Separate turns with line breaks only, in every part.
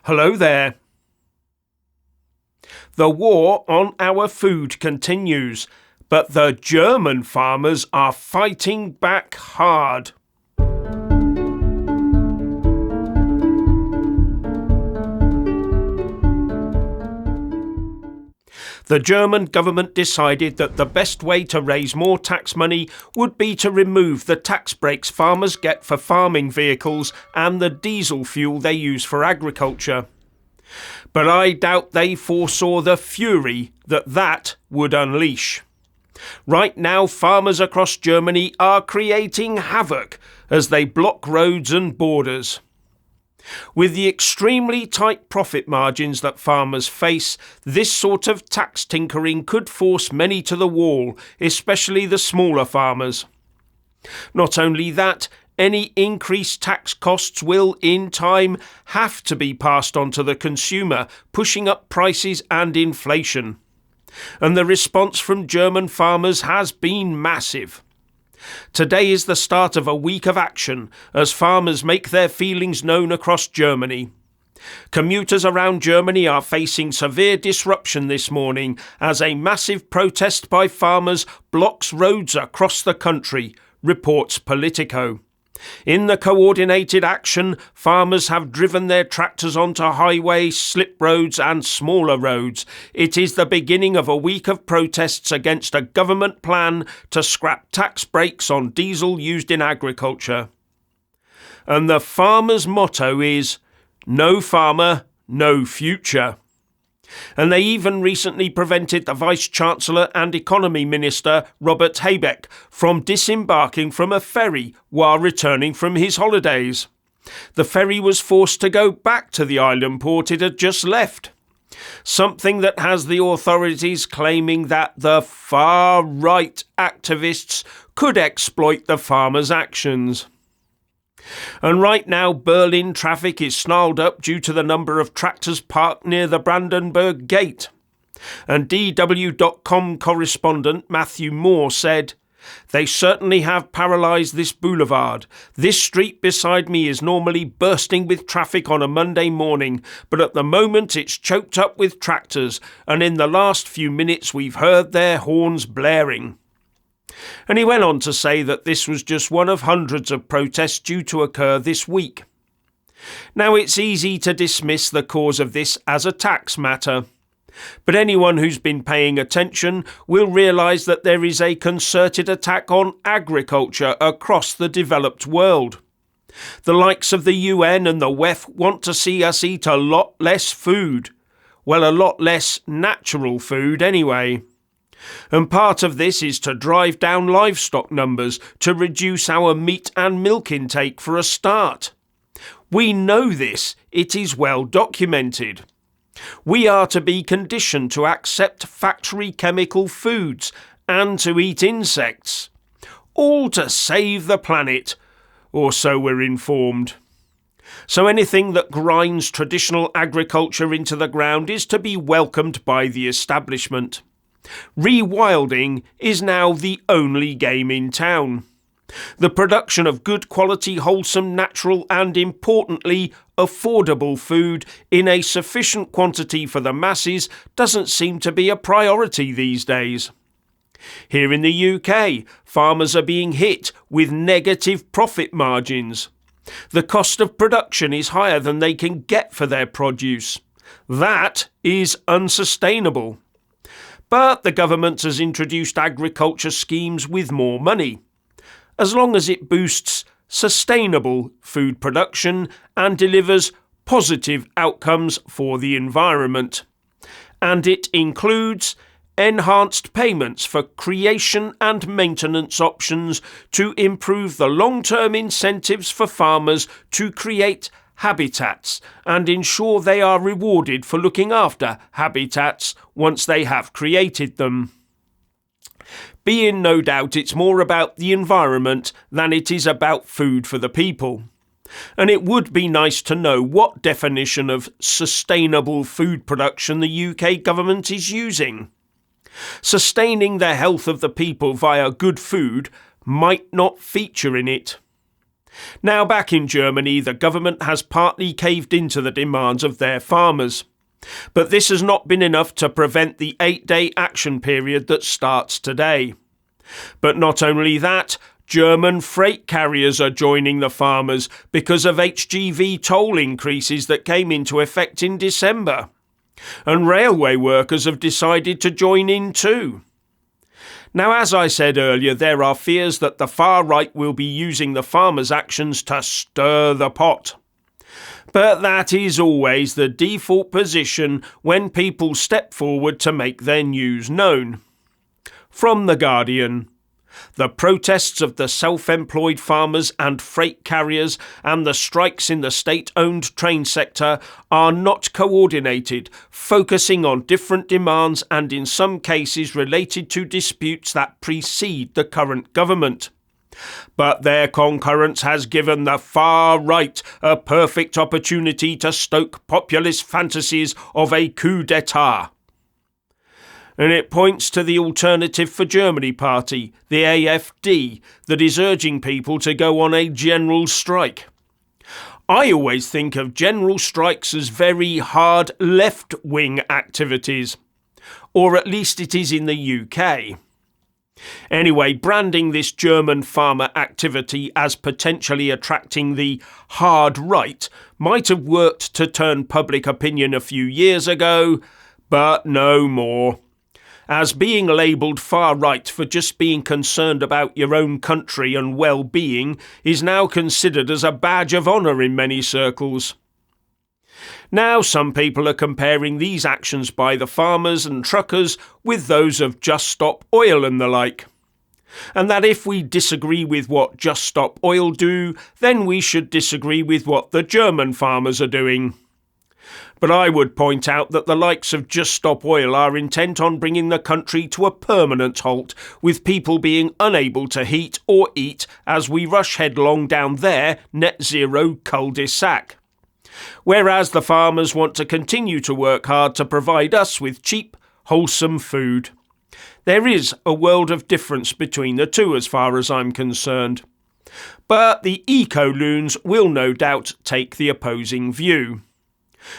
Hello there. The war on our food continues, but the German farmers are fighting back hard. The German government decided that the best way to raise more tax money would be to remove the tax breaks farmers get for farming vehicles and the diesel fuel they use for agriculture. But I doubt they foresaw the fury that would unleash. Right now, farmers across Germany are creating havoc as they block roads and borders. With the extremely tight profit margins that farmers face, this sort of tax tinkering could force many to the wall, especially the smaller farmers. Not only that, any increased tax costs will, in time, have to be passed on to the consumer, pushing up prices and inflation. And the response from German farmers has been massive. Today is the start of a week of action as farmers make their feelings known across Germany. Commuters around Germany are facing severe disruption this morning as a massive protest by farmers blocks roads across the country, reports Politico. In the coordinated action, farmers have driven their tractors onto highways, slip roads and smaller roads. It is the beginning of a week of protests against a government plan to scrap tax breaks on diesel used in agriculture. And the farmers' motto is, "No farmer, no future." And they even recently prevented the Vice-Chancellor and Economy Minister, Robert Habeck, from disembarking from a ferry while returning from his holidays. The ferry was forced to go back to the island port it had just left. Something that has the authorities claiming that the far-right activists could exploit the farmers' actions. And right now, Berlin traffic is snarled up due to the number of tractors parked near the Brandenburg Gate. And DW.com correspondent Matthew Moore said, "They certainly have paralysed this boulevard. This street beside me is normally bursting with traffic on a Monday morning, but at the moment it's choked up with tractors, and in the last few minutes we've heard their horns blaring." And he went on to say that this was just one of hundreds of protests due to occur this week. Now, it's easy to dismiss the cause of this as a tax matter, but anyone who's been paying attention will realise that there is a concerted attack on agriculture across the developed world. The likes of the UN and the WEF want to see us eat a lot less food. Well, a lot less natural food anyway. And part of this is to drive down livestock numbers to reduce our meat and milk intake for a start. We know this, it is well documented. We are to be conditioned to accept factory chemical foods and to eat insects. All to save the planet, or so we're informed. So anything that grinds traditional agriculture into the ground is to be welcomed by the establishment. Rewilding is now the only game in town. The production of good quality, wholesome, natural and, importantly, affordable food in a sufficient quantity for the masses doesn't seem to be a priority these days. Here in the UK, farmers are being hit with negative profit margins. The cost of production is higher than they can get for their produce. That is unsustainable. But the government has introduced agriculture schemes with more money, as long as it boosts sustainable food production and delivers positive outcomes for the environment. And it includes enhanced payments for creation and maintenance options to improve the long-term incentives for farmers to create habitats and ensure they are rewarded for looking after habitats once they have created them. Be in no doubt it's more about the environment than it is about food for the people. And it would be nice to know what definition of sustainable food production the UK government is using. Sustaining the health of the people via good food might not feature in it. Now back in Germany, the government has partly caved into the demands of their farmers. But this has not been enough to prevent the 8-day action period that starts today. But not only that, German freight carriers are joining the farmers because of HGV toll increases that came into effect in December. And railway workers have decided to join in too. Now, as I said earlier, there are fears that the far right will be using the farmers' actions to stir the pot. But that is always the default position when people step forward to make their news known. From The Guardian: the protests of the self-employed farmers and freight carriers and the strikes in the state-owned train sector are not coordinated, focusing on different demands and in some cases related to disputes that precede the current government. But their concurrence has given the far right a perfect opportunity to stoke populist fantasies of a coup d'etat. And it points to the Alternative for Germany party, the AfD, that is urging people to go on a general strike. I always think of general strikes as very hard left-wing activities, or at least it is in the UK. Anyway, branding this German farmer activity as potentially attracting the hard right might have worked to turn public opinion a few years ago, but no more. As being labelled far right for just being concerned about your own country and well-being is now considered as a badge of honour in many circles. Now some people are comparing these actions by the farmers and truckers with those of Just Stop Oil and the like. And that if we disagree with what Just Stop Oil do, then we should disagree with what the German farmers are doing. But I would point out that the likes of Just Stop Oil are intent on bringing the country to a permanent halt, with people being unable to heat or eat as we rush headlong down their net zero cul-de-sac. Whereas the farmers want to continue to work hard to provide us with cheap, wholesome food. There is a world of difference between the two as far as I'm concerned. But the eco-loons will no doubt take the opposing view.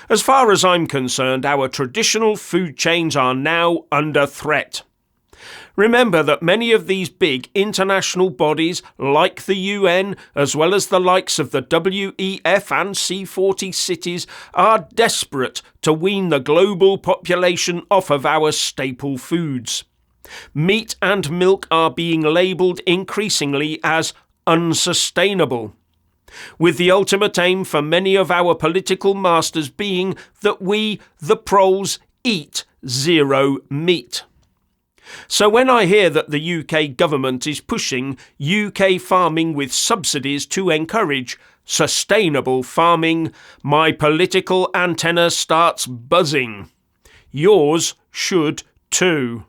As far as I'm concerned, our traditional food chains are now under threat. Remember that many of these big international bodies, like the UN, as well as the likes of the WEF and C40 cities, are desperate to wean the global population off of our staple foods. Meat and milk are being labelled increasingly as unsustainable, with the ultimate aim for many of our political masters being that we, the proles, eat zero meat. So when I hear that the UK government is pushing UK farming with subsidies to encourage sustainable farming, my political antenna starts buzzing. Yours should too.